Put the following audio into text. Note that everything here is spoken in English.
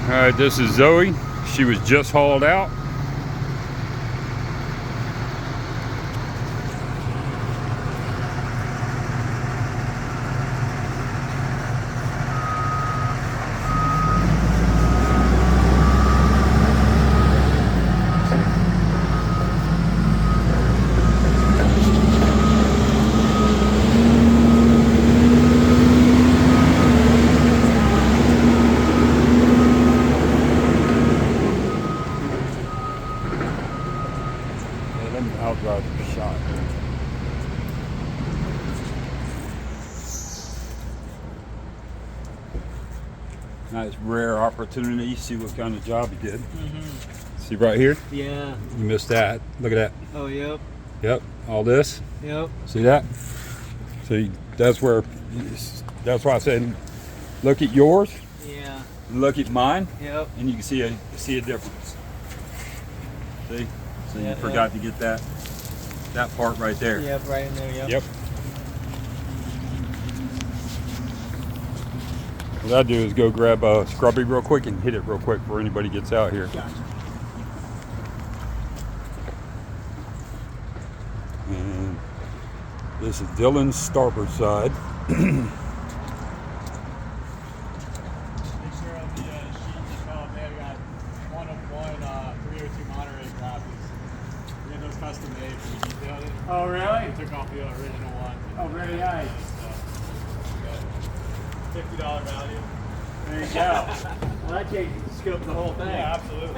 All right, this is Zoe. She was just hauled out. I'll drive the shot. Nice rare opportunity. See what kind of job he did. See right here? Yeah. You missed that. Look at that. Oh, yep. Yep. All this. Yep. See that? See, that's why I said, look at yours. Yeah. Look at mine. Yep. And you can see a difference. See? So Yeah, you forgot to get that part right there. Yep, right in there, yep. Yep. What I do is go grab a scrubby real quick and hit it real quick before anybody gets out here. Gotcha. And this is Dylan's starboard side. Make sure on the sheet you tell them they've got 1 of 1 302 Monterey copies. We had those custom made for the detailed it. Oh, really? We took off the original one. Oh, very nice. $50 value. There you go. Well, that changes the scope of the whole thing. Yeah, absolutely.